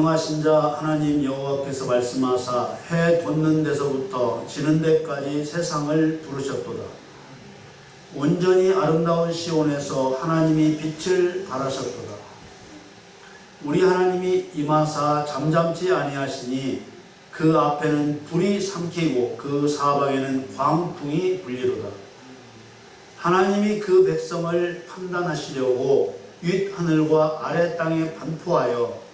전능하신 자 하나님 여호와께서 말씀하사 해 돋는 데서부터 지는 데까지 세상을 부르셨도다. 온전히 아름다운 시온에서 하나님이 빛을 발하셨도다. 우리 하나님이 임하사 잠잠지 아니하시니 그 앞에는 불이 삼키고 그 사방에는 광풍이 불리로다. 하나님이 그 백성을 판단하시려고 윗하늘과 아래 땅에 반포하여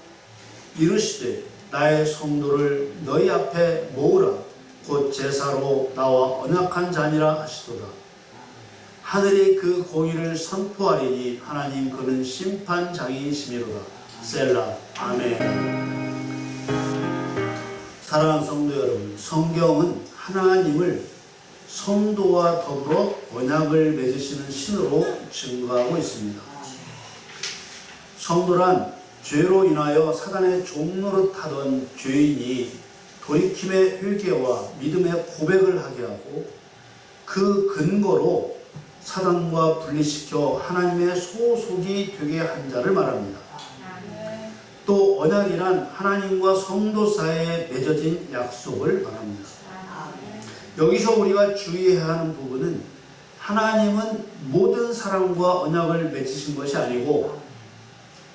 이르시되 나의 성도를 너희 앞에 모으라. 곧 제사로 나와 언약한 자니라 하시도다. 하늘이 그 공의를 선포하리니 하나님 그는 심판장이시미로다. 셀라. 아멘. 사랑하는 성도 여러분, 성경은 하나님을 성도와 더불어 언약을 맺으시는 신으로 증거하고 있습니다. 성도란 죄로 인하여 사단의 종노릇하던 죄인이 돌이킴의 회개와 믿음의 고백을 하게 하고 그 근거로 사단과 분리시켜 하나님의 소속이 되게 한 자를 말합니다. 또 언약이란 하나님과 성도 사이에 맺어진 약속을 말합니다. 여기서 우리가 주의해야 하는 부분은 하나님은 모든 사람과 언약을 맺으신 것이 아니고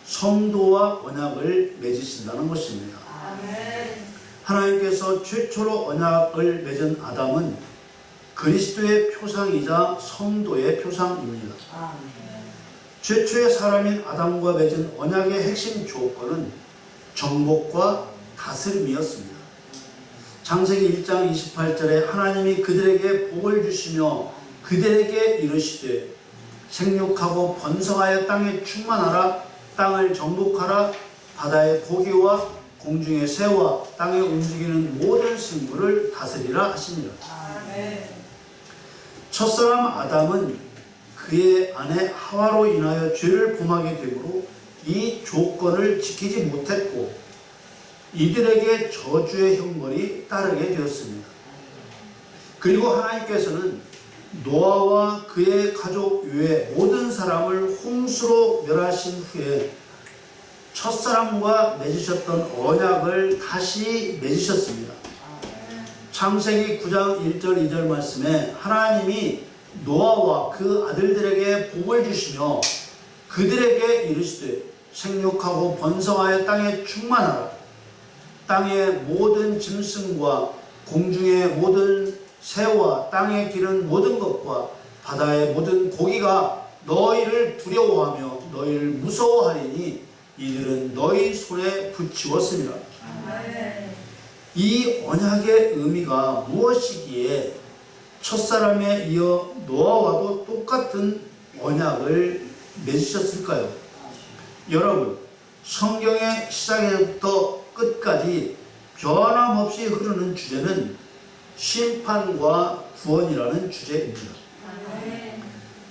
성도와 언약을 맺으신다는 것입니다. 하나님께서 최초로 언약을 맺은 아담은 그리스도의 표상이자 성도의 표상입니다. 최초의 사람인 아담과 맺은 언약의 핵심 조건은 정복과 다스림이었습니다. 창세기 1장 28절에 하나님이 그들에게 복을 주시며 그들에게 이르시되 생육하고 번성하여 땅에 충만하라. 땅을 정복하라. 바다의 고기와 공중의 새와 땅에 움직이는 모든 생물을 다스리라 하시니라. 첫사람 아담은 그의 아내 하와로 인하여 죄를 범하게 되므로 이 조건을 지키지 못했고 이들에게 저주의 형벌이 따르게 되었습니다. 그리고 하나님께서는 노아와 그의 가족 외에 모든 사람을 홍수로 멸하신 후에 첫사람과 맺으셨던 언약을 다시 맺으셨습니다. 창세기 9장 1절 2절 말씀에 하나님이 노아와 그 아들들에게 복을 주시며 그들에게 이르시되 생육하고 번성하여 땅에 충만하라. 땅의 모든 짐승과 공중의 모든 새와 땅에 기는 모든 것과 바다의 모든 고기가 너희를 두려워하며 너희를 무서워하리니 이들은 너희 손에 붙이었습니다. 이 언약의 의미가 무엇이기에 첫사람에 이어 노아와도 똑같은 언약을 맺으셨을까요? 여러분, 성경의 시작에서부터 끝까지 변함없이 흐르는 주제는 심판과 구원이라는 주제입니다.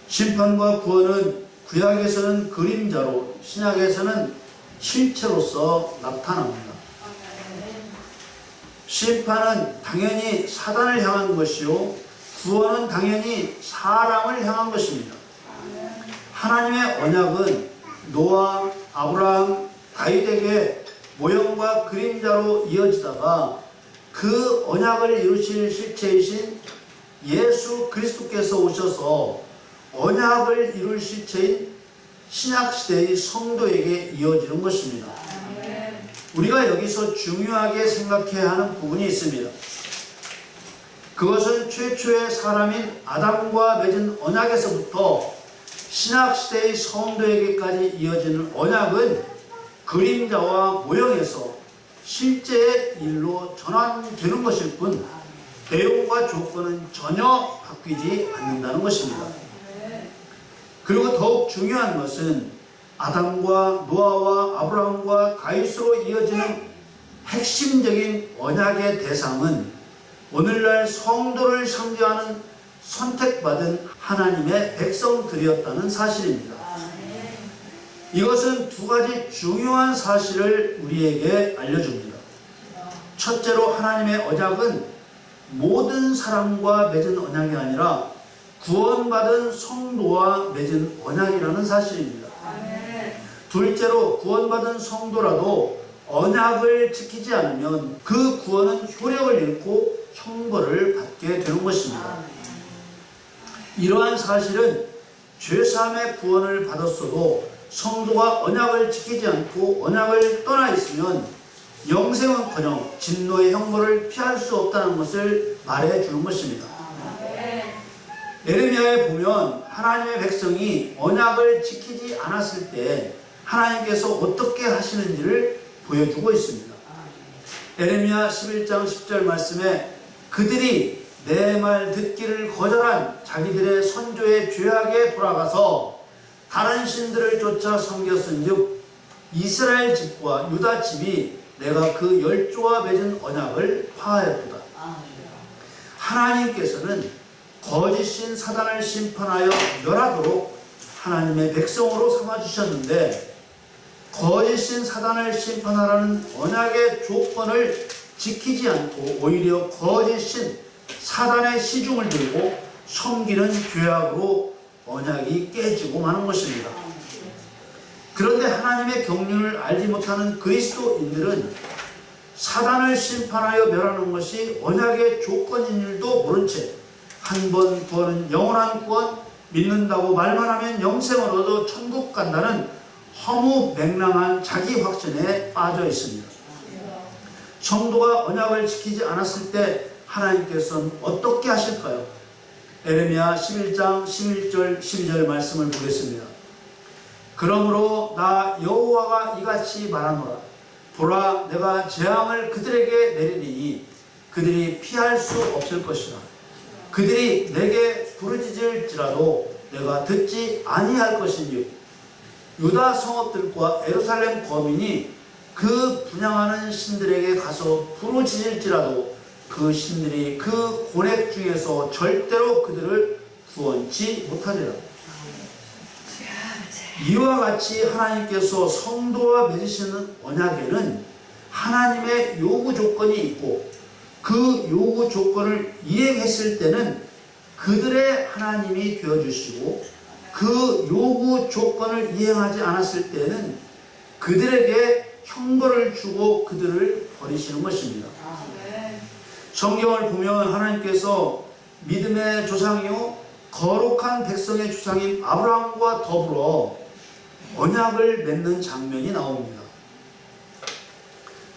심판과 구원은 구약에서는 그림자로, 신약에서는 실체로서 나타납니다. 심판은 당연히 사단을 향한 것이요, 구원은 당연히 사람을 향한 것입니다. 하나님의 언약은 노아, 아브라함, 다윗에게 모형과 그림자로 이어지다가 그 언약을 이루실 실체이신 예수 그리스도께서 오셔서 언약을 이룰 실체인 신약시대의 성도에게 이어지는 것입니다. 우리가 여기서 중요하게 생각해야 하는 부분이 있습니다. 그것은 최초의 사람인 아담과 맺은 언약에서부터 신약시대의 성도에게까지 이어지는 언약은 그림자와 모형에서 실제의 일로 전환되는 것일 뿐 내용과 조건은 전혀 바뀌지 않는다는 것입니다. 그리고 더욱 중요한 것은 아담과 노아와 아브라함과 다윗으로 이어지는 핵심적인 언약의 대상은 오늘날 성도를 상징하는 선택받은 하나님의 백성들이었다는 사실입니다. 이것은 두 가지 중요한 사실을 우리에게 알려줍니다. 첫째로 하나님의 언약은 모든 사람과 맺은 언약이 아니라 구원받은 성도와 맺은 언약이라는 사실입니다. 둘째로 구원받은 성도라도 언약을 지키지 않으면 그 구원은 효력을 잃고 형벌을 받게 되는 것입니다. 이러한 사실은 죄사함의 구원을 받았어도 성도가 언약을 지키지 않고 언약을 떠나 있으면 영생은커녕 진노의 형벌을 피할 수 없다는 것을 말해 주는 것입니다. 예레미야에 보면 하나님의 백성이 언약을 지키지 않았을 때 하나님께서 어떻게 하시는지를 보여주고 있습니다. 예레미야 11장 10절 말씀에 그들이 내 말 듣기를 거절한 자기들의 선조의 죄악에 돌아가서 다른 신들을 쫓아 섬겼은즉 이스라엘 집과 유다 집이 내가 그 열조와 맺은 언약을 파하였도다. 하나님께서는 거짓신 사단을 심판하여 멸하도록 하나님의 백성으로 삼아주셨는데 거짓신 사단을 심판하라는 언약의 조건을 지키지 않고 오히려 거짓신 사단의 시중을 들고 섬기는 죄악으로 언약이 깨지고 마는 것입니다. 그런데 하나님의 경륜을 알지 못하는 그리스도인들은 사단을 심판하여 멸하는 것이 언약의 조건인 줄도 모른 채 한 번 구원은 영원한 구원, 믿는다고 말만 하면 영생을 얻어 천국 간다는 허무 맹랑한 자기 확신에 빠져 있습니다. 성도가 언약을 지키지 않았을 때 하나님께서는 어떻게 하실까요? 예레미야 11장 11절 12절 말씀을 보겠습니다. 그러므로 나 여호와가 이같이 말하노라. 보라, 내가 재앙을 그들에게 내리리니 그들이 피할 수 없을 것이라. 그들이 내게 부르짖을지라도 내가 듣지 아니할 것이니 유다 성읍들과 예루살렘 거민이 그 분향하는 신들에게 가서 부르짖을지라도 그 신들이 그 고뇌 중에서 절대로 그들을 구원치 못하리라. 이와 같이 하나님께서 성도와 맺으시는 언약에는 하나님의 요구 조건이 있고 그 요구 조건을 이행했을 때는 그들의 하나님이 되어주시고 그 요구 조건을 이행하지 않았을 때는 그들에게 형벌을 주고 그들을 버리시는 것입니다. 성경을 보면 하나님께서 믿음의 조상이요 거룩한 백성의 조상인 아브라함과 더불어 언약을 맺는 장면이 나옵니다.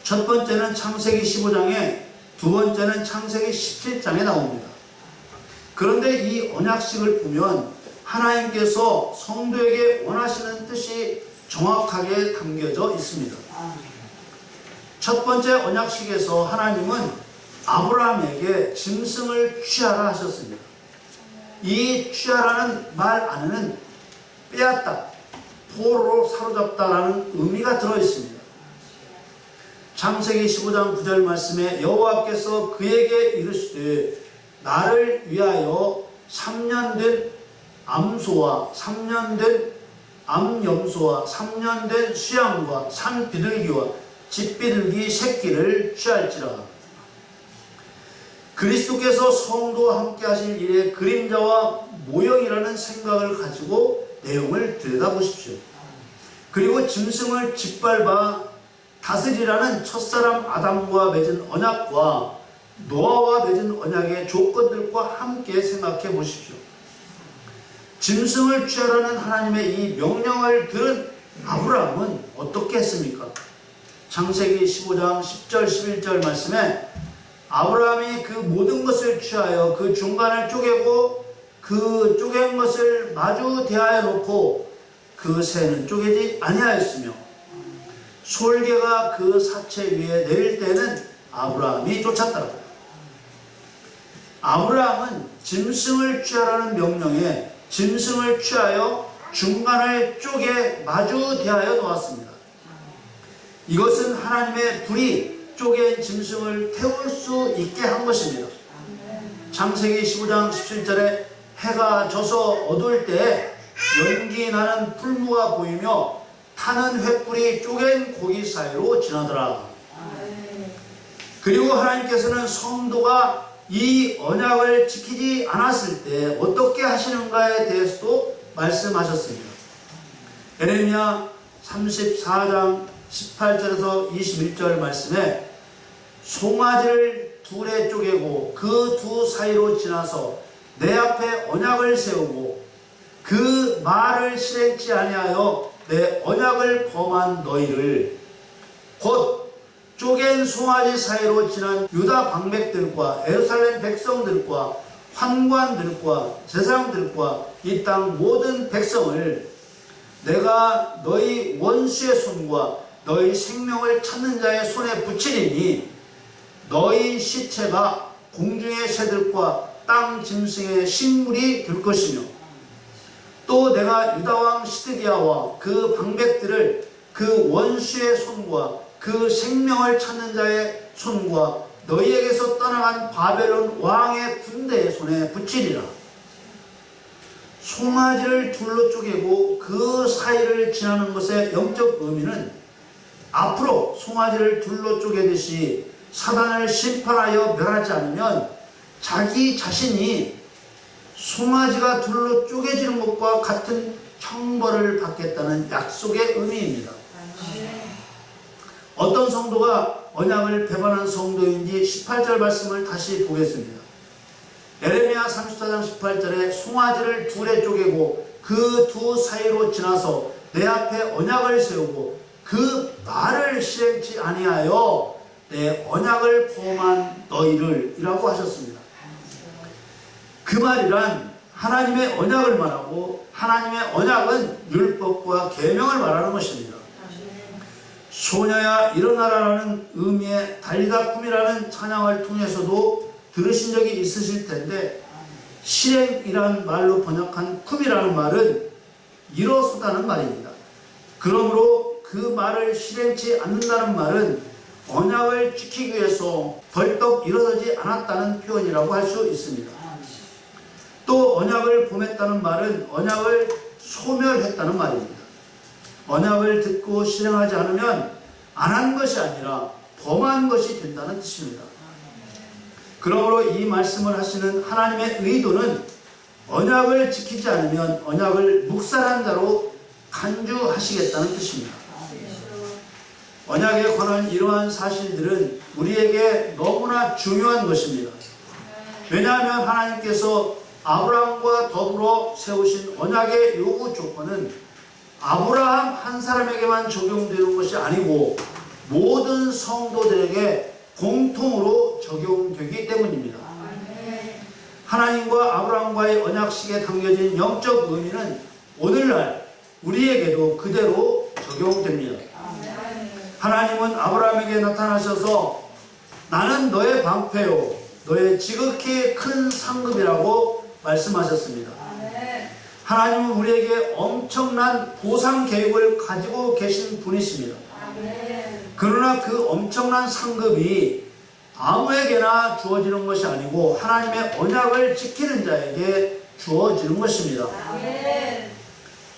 첫 번째는 창세기 15장에 두 번째는 창세기 17장에 나옵니다. 그런데 이 언약식을 보면 하나님께서 성도에게 원하시는 뜻이 정확하게 담겨져 있습니다. 첫 번째 언약식에서 하나님은 아브라함에게 짐승을 취하라 하셨습니다. 이 취하라는 말 안에는 빼앗다, 포로로 사로잡다라는 의미가 들어있습니다. 창세기 15장 9절 말씀에 여호와께서 그에게 이르시되 나를 위하여 3년 된 암소와 3년 된 암염소와 3년 된 수양과 산 비둘기와 집 비둘기 새끼를 취할지라. 그리스도께서 성도와 함께 하실 일의 그림자와 모형이라는 생각을 가지고 내용을 들여다보십시오. 그리고 짐승을 짓밟아 다스리라는 첫사람 아담과 맺은 언약과 노아와 맺은 언약의 조건들과 함께 생각해 보십시오. 짐승을 취하라는 하나님의 이 명령을 들은 아브라함은 어떻게 했습니까? 창세기 15장 10절 11절 말씀에 아브라함이 그 모든 것을 취하여 그 중간을 쪼개고 그 쪼갠 것을 마주 대하여 놓고 그 새는 쪼개지 아니하였으며 솔개가 그 사체 위에 내릴 때는 아브라함이 쫓았더라. 아브라함은 짐승을 취하라는 명령에 짐승을 취하여 중간을 쪼개 마주 대하여 놓았습니다. 이것은 하나님의 불이 쪼갠 짐승을 태울 수 있게 한 것입니다. 창세기 15장 17절에 해가 져서 어두울 때 연기 나는 풀무가 보이며 타는 횃불이 쪼갠 고기 사이로 지나더라. 그리고 하나님께서는 성도가 이 언약을 지키지 않았을 때 어떻게 하시는가에 대해서도 말씀하셨습니다. 예레미야 34장 18절에서 21절 말씀에 송아지를 둘에 쪼개고 그 두 사이로 지나서 내 앞에 언약을 세우고 그 말을 실행치 아니하여 내 언약을 범한 너희를 곧 쪼갠 송아지 사이로 지난 유다 방백들과 예루살렘 백성들과 환관들과 제사장들과 이 땅 모든 백성을 내가 너희 원수의 손과 너희 생명을 찾는 자의 손에 붙이리니 너희 시체가 공중의 새들과 땅 짐승의 식물이 될 것이며 또 내가 유다왕 시드기야와 그 방백들을 그 원수의 손과 그 생명을 찾는 자의 손과 너희에게서 떠나간 바벨론 왕의 군대의 손에 붙이리라. 송아지를 둘로 쪼개고 그 사이를 지나는 것의 영적 의미는 앞으로 송아지를 둘로 쪼개듯이 사단을 심판하여 멸하지 않으면 자기 자신이 송아지가 둘로 쪼개지는 것과 같은 형벌을 받겠다는 약속의 의미입니다. 어떤 성도가 언약을 배반한 성도인지 18절 말씀을 다시 보겠습니다. 에레미야 34장 18절에 송아지를 둘에 쪼개고 그 두 사이로 지나서 내 앞에 언약을 세우고 그 말을 실행치 아니하여 내 언약을 범한 너희를 이라고 하셨습니다. 그 말이란 하나님의 언약을 말하고 하나님의 언약은 율법과 계명을 말하는 것입니다. 소녀야 일어나라라는 의미의 달리다쿰이라는 찬양을 통해서도 들으신 적이 있으실 텐데 실행이라는 말로 번역한 쿰이라는 말은 일어서다는 말입니다. 그러므로 그 말을 실행치 않는다는 말은 언약을 지키기 위해서 벌떡 일어서지 않았다는 표현이라고 할 수 있습니다. 또 언약을 범했다는 말은 언약을 소멸했다는 말입니다. 언약을 듣고 실행하지 않으면 안 한 것이 아니라 범한 것이 된다는 뜻입니다. 그러므로 이 말씀을 하시는 하나님의 의도는 언약을 지키지 않으면 언약을 묵살한 자로 간주하시겠다는 뜻입니다. 언약에 관한 이러한 사실들은 우리에게 너무나 중요한 것입니다. 왜냐하면 하나님께서 아브라함과 더불어 세우신 언약의 요구 조건은 아브라함 한 사람에게만 적용되는 것이 아니고 모든 성도들에게 공통으로 적용되기 때문입니다. 하나님과 아브라함과의 언약식에 담겨진 영적 의미는 오늘날 우리에게도 그대로 적용됩니다. 하나님은 아브라함에게 나타나셔서 나는 너의 방패요 너의 지극히 큰 상급이라고 말씀하셨습니다. 하나님은 우리에게 엄청난 보상 계획을 가지고 계신 분이십니다. 그러나 그 엄청난 상급이 아무에게나 주어지는 것이 아니고 하나님의 언약을 지키는 자에게 주어지는 것입니다.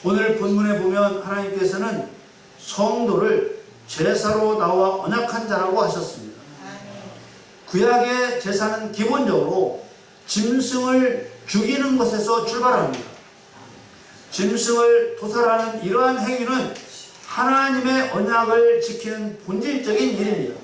오늘 본문에 보면 하나님께서는 성도를 제사로 나와 언약한 자라고 하셨습니다. 구약의 제사는 기본적으로 짐승을 죽이는 것에서 출발합니다. 짐승을 도살하는 이러한 행위는 하나님의 언약을 지키는 본질적인 일입니다.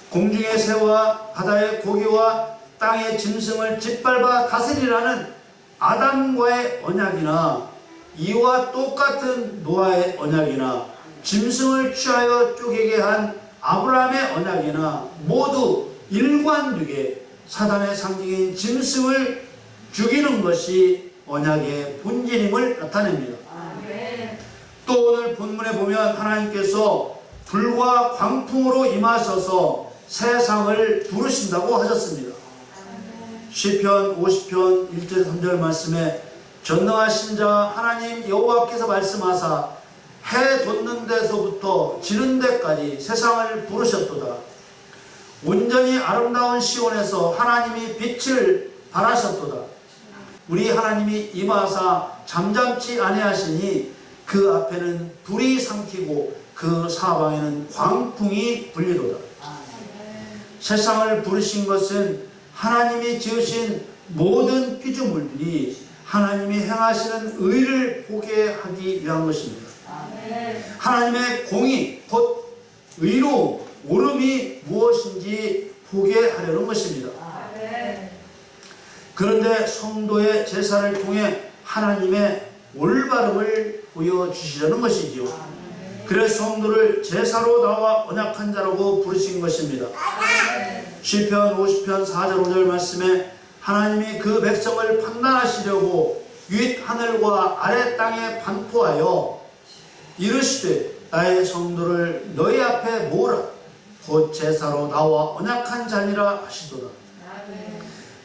공중의 새와 바다의 고기와 땅의 짐승을 짓밟아 다스리라는 아담과의 언약이나 이와 똑같은 노아의 언약이나 짐승을 취하여 쪼개게 한 아브라함의 언약이나 모두 일관되게 사단의 상징인 짐승을 죽이는 것이 언약의 본질임을 나타냅니다. 또 오늘 본문에 보면 하나님께서 불과 광풍으로 임하셔서 세상을 부르신다고 하셨습니다. 시편 50편 1절 3절 말씀에 전능하신 자 하나님 여호와께서 말씀하사 해 돋는 데서부터 지는 데까지 세상을 부르셨도다. 온전히 아름다운 시온에서 하나님이 빛을 발하셨도다. 우리 하나님이 임하사 잠잠치 아니하시니 그 앞에는 불이 삼키고 그 사방에는 광풍이 불리도다. 세상을 부르신 것은 하나님이 지으신 모든 피조물들이 하나님이 행하시는 의를 보게 하기 위한 것입니다. 하나님의 공의 곧 의로움, 옳음이 무엇인지 보게 하려는 것입니다. 그런데 성도의 제사를 통해 하나님의 올바름을 보여주시려는 것이지요. 그래서 성도를 제사로 나와 언약한 자라고 부르신 것입니다. 시편 50편 4절 5절 말씀에 하나님이 그 백성을 판단하시려고 윗 하늘과 아래 땅에 반포하여 이르시되 나의 성도를 너희 앞에 모으라 곧 제사로 나와 언약한 자니라 하시도다.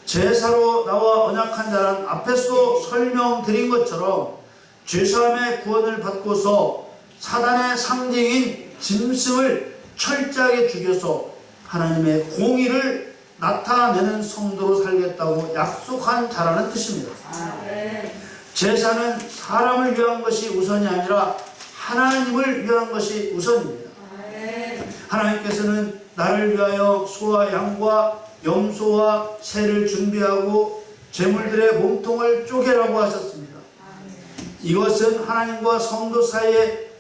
제사로 나와 언약한 자는 앞에서 설명드린 것처럼 죄사함의 구원을 받고서 사단의 상징인 짐승을 철저하게 죽여서 하나님의 공의를 나타내는 성도로 살겠다고 약속한 자라는 뜻입니다. 제사는 사람을 위한 것이 우선이 아니라 하나님을 위한 것이 우선입니다. 하나님께서는 나를 위하여 소와 양과 염소와 새를 준비하고 제물들의 몸통을 쪼개라고 하셨습니다. 이것은 하나님과 성도 사이에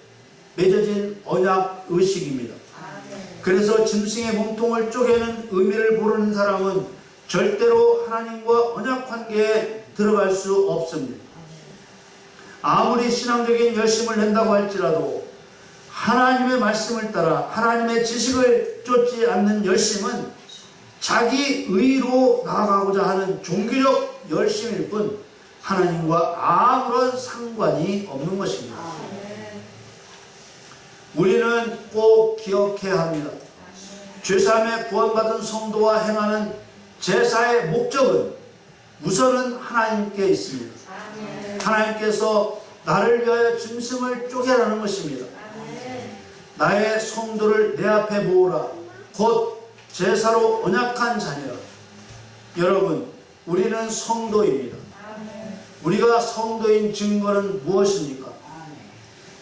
맺어진 언약 의식입니다. 그래서 짐승의 몸통을 쪼개는 의미를 모르는 사람은 절대로 하나님과 언약 관계에 들어갈 수 없습니다. 아무리 신앙적인 열심을 낸다고 할지라도 하나님의 말씀을 따라 하나님의 지식을 쫓지 않는 열심은 자기 의로 나아가고자 하는 종교적 열심일 뿐 하나님과 아무런 상관이 없는 것입니다. 우리는 꼭 기억해야 합니다. 죄사함에 구원받은 성도와 행하는 제사의 목적은 우선은 하나님께 있습니다. 하나님께서 나를 위하여 짐승을 쪼개라는 것입니다. 나의 성도를 내 앞에 모으라 곧 제사로 언약한 자니라. 여러분, 우리는 성도입니다. 우리가 성도인 증거는 무엇입니까?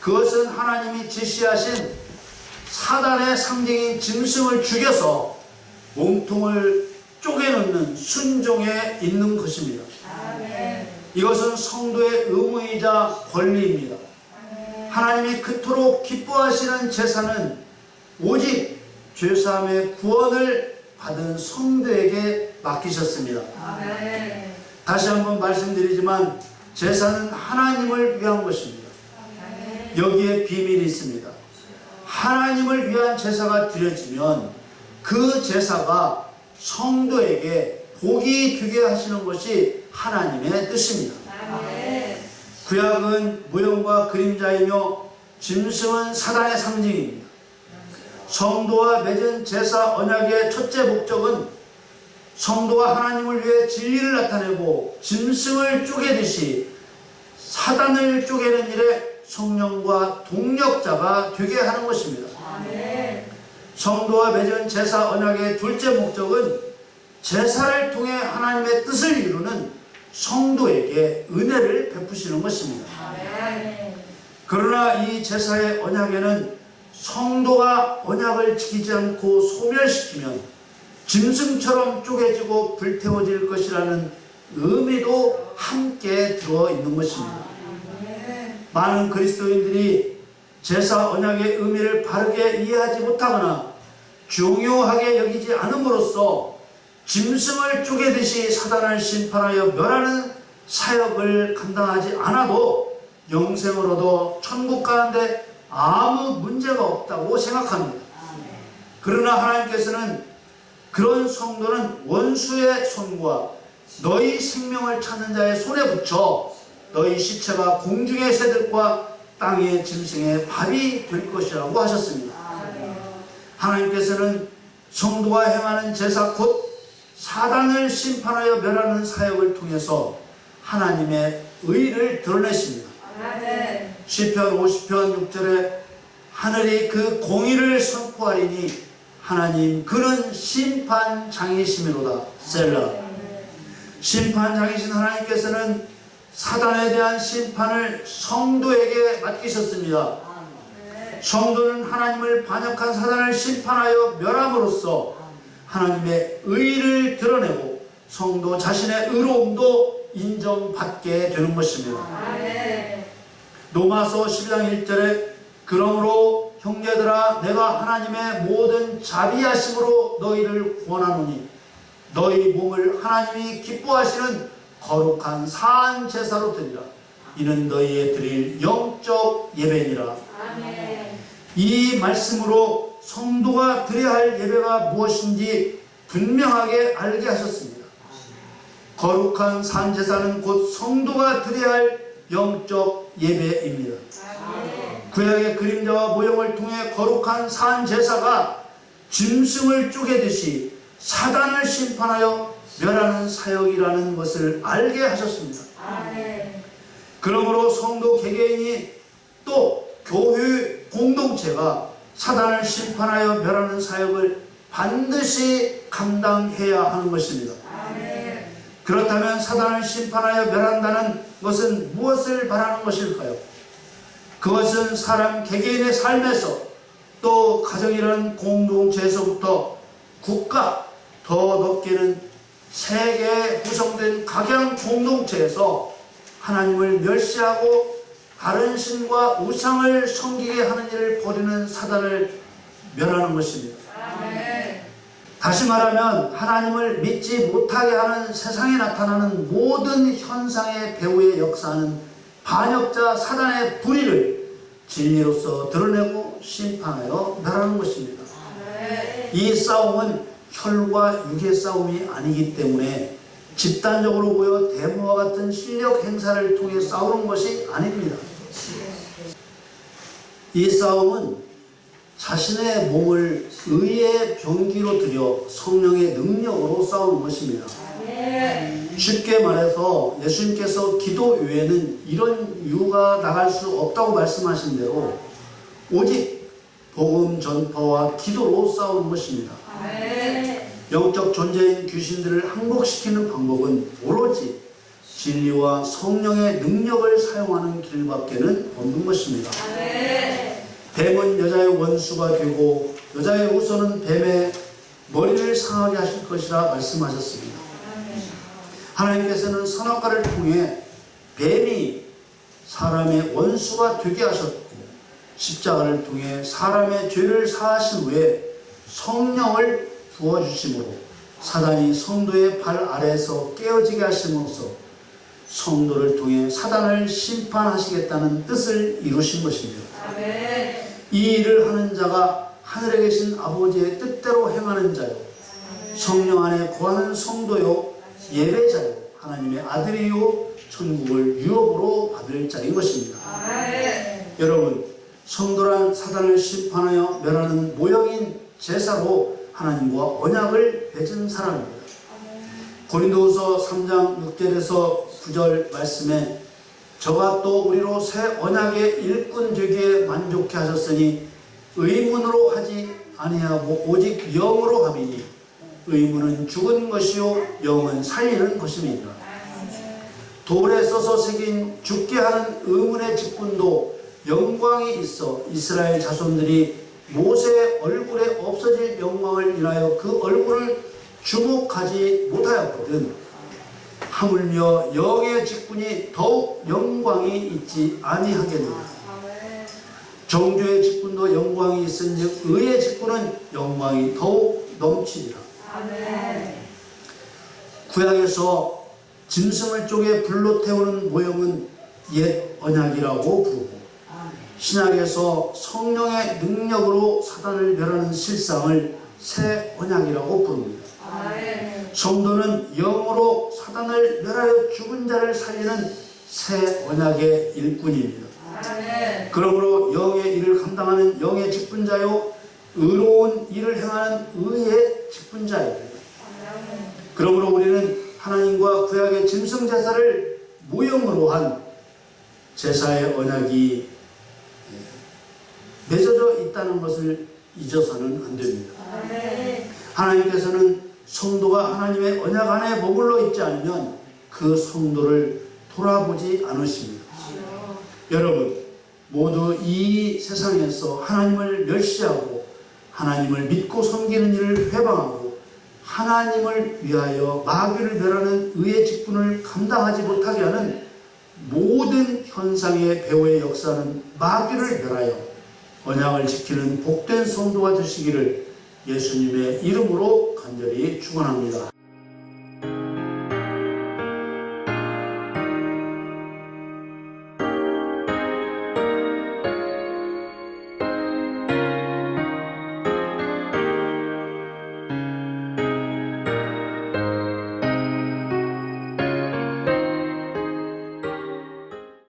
그것은 하나님이 지시하신 사단의 상징인 짐승을 죽여서 몸통을 쪼개놓는 순종에 있는 것입니다. 이것은 성도의 의무이자 권리입니다. 하나님이 그토록 기뻐하시는 제사는 오직 죄사함의 구원을 받은 성도에게 맡기셨습니다. 다시 한번 말씀드리지만 제사는 하나님을 위한 것입니다. 여기에 비밀이 있습니다. 하나님을 위한 제사가 드려지면 그 제사가 성도에게 복이 되게 하시는 것이 하나님의 뜻입니다. 구약은 무형과 그림자이며 짐승은 사단의 상징입니다. 성도와 맺은 제사 언약의 첫째 목적은 성도가 하나님을 위해 진리를 나타내고 짐승을 쪼개듯이 사단을 쪼개는 일에 성령과 동력자가 되게 하는 것입니다. 성도와 맺은 제사 언약의 둘째 목적은 제사를 통해 하나님의 뜻을 이루는 성도에게 은혜를 베푸시는 것입니다. 그러나 이 제사의 언약에는 성도가 언약을 지키지 않고 소멸시키면 짐승처럼 쪼개지고 불태워질 것이라는 의미도 함께 들어있는 것입니다. 많은 그리스도인들이 제사 언약의 의미를 바르게 이해하지 못하거나 중요하게 여기지 않음으로써 짐승을 쪼개듯이 사단을 심판하여 멸하는 사역을 감당하지 않아도 영생으로도 천국 가는데 아무 문제가 없다고 생각합니다. 그러나 하나님께서는 그런 성도는 원수의 손과 너희 생명을 찾는 자의 손에 붙여 너희 시체가 공중의 새들과 땅의 짐승의 밥이 될 것이라고 하셨습니다. 하나님께서는 성도가 행하는 제사 곧 사단을 심판하여 멸하는 사역을 통해서 하나님의 의를 드러내십니다. 시편 50편 6절에 하늘이 그 공의를 선포하리니 하나님 그는 심판장이시미로다. 셀라. 심판장이신 하나님께서는 사단에 대한 심판을 성도에게 맡기셨습니다. 성도는 하나님을 반역한 사단을 심판하여 멸함으로써 하나님의 의를 드러내고 성도 자신의 의로움도 인정받게 되는 것입니다. 로마서 12장 1절에 그러므로 형제들아 내가 하나님의 모든 자비하심으로 너희를 구원하노니 너희 몸을 하나님이 기뻐하시는 거룩한 사한 제사로 드리라. 이는 너희의 드릴 영적 예배니라. 아멘. 이 말씀으로 성도가 드려야 할 예배가 무엇인지 분명하게 알게 하셨습니다. 거룩한 산 제사는 곧 성도가 드려야 할 영적 예배입니다. 아멘. 구약의 그림자와 모형을 통해 거룩한 산 제사가 짐승을 쪼개듯이 사단을 심판하여 멸하는 사역이라는 것을 알게 하셨습니다. 아멘. 그러므로 성도 개개인이 또 교회 공동체가 사단을 심판하여 멸하는 사역을 반드시 감당해야 하는 것입니다. 아멘. 그렇다면 사단을 심판하여 멸한다는 것은 무엇을 말하는 것일까요? 그것은 사람 개개인의 삶에서 또 가정이라는 공동체에서부터 국가, 더 높게는 세계에 구성된 각양 공동체에서 하나님을 멸시하고 다른 신과 우상을 섬기게 하는 일을 벌이는 사단을 멸하는 것입니다. 아멘. 다시 말하면 하나님을 믿지 못하게 하는 세상에 나타나는 모든 현상의 배후에 역사하는 반역자 사단의 불의를 진리로서 드러내고 심판하여 멸하는 것입니다. 아멘. 이 싸움은 혈과 육의 싸움이 아니기 때문에 집단적으로 모여 데모와 같은 실력 행사를 통해 싸우는 것이 아닙니다. 이 싸움은 자신의 몸을 의의 병기로 들여 성령의 능력으로 싸우는 것입니다. 아멘. 쉽게 말해서 예수님께서 기도 외에는 이런 이유가 나갈 수 없다고 말씀하신 대로 오직 복음 전파와 기도로 싸우는 것입니다. 아멘. 영적 존재인 귀신들을 항복시키는 방법은 오로지 진리와 성령의 능력을 사용하는 길밖에는 없는 것입니다. 아멘. 뱀은 여자의 원수가 되고 여자의 우선은 뱀의 머리를 상하게 하실 것이라 말씀하셨습니다. 하나님께서는 선악과를 통해 뱀이 사람의 원수가 되게 하셨고 십자가를 통해 사람의 죄를 사하신 후에 성령을 부어주심으로 사단이 성도의 발 아래에서 깨어지게 하심으로써 성도를 통해 사단을 심판하시겠다는 뜻을 이루신 것입니다. 아멘. 이 일을 하는 자가 하늘에 계신 아버지의 뜻대로 행하는 자요 성령 안에 거하는 성도요 예배자요 하나님의 아들이요 천국을 유업으로 받을 자인 것입니다. 아멘. 여러분, 성도란 사단을 심판하여 멸하는 모형인 제사로 하나님과 언약을 맺은 사람입니다. 고린도후서 3장 6절에서 9절 말씀에 저가 또 우리로 새 언약의 일꾼 되기에 만족해 하셨으니 의문으로 하지 아니하고 오직 영으로 함이니 의문은 죽은 것이요 영은 살리는 것입니다. 돌에 써서 새긴 죽게 하는 의문의 직분도 영광이 있어 이스라엘 자손들이 모세의 얼굴에 없어질 영광을 인하여 그 얼굴을 주목하지 못하였거든. 하물며 영의 직분이 더욱 영광이 있지 아니하겠느냐. 정죄의 직분도 영광이 있은즉 의의 직분은 영광이 더욱 넘치리라. 아멘. 구약에서 짐승을 쪼개 불로 태우는 모형은 옛 언약이라고 부르고 신약에서 성령의 능력으로 사단을 멸하는 실상을 새 언약이라고 부릅니다. 아멘. 성도는 영으로 사단을 멸하여 죽은 자를 살리는 새 언약의 일꾼입니다. 아멘. 그러므로 영의 일을 감당하는 영의 직분자요 의로운 일을 행하는 의의 직분자입니다. 그러므로 우리는 하나님과 구약의 짐승 제사를 모형으로 한 제사의 언약이 맺어져 있다는 것을 잊어서는 안 됩니다. 아멘. 하나님께서는 성도가 하나님의 언약 안에 머물러 있지 않으면 그 성도를 돌아보지 않으십니다. 여러분, 모두 이 세상에서 하나님을 멸시하고 하나님을 믿고 섬기는 일을 회방하고 하나님을 위하여 마귀를 멸하는 의의 직분을 감당하지 못하게 하는 모든 현상의 배후의 역사는 마귀를 멸하여 언약을 지키는 복된 성도가 되시기를 예수님의 이름으로 간절히 축원합니다.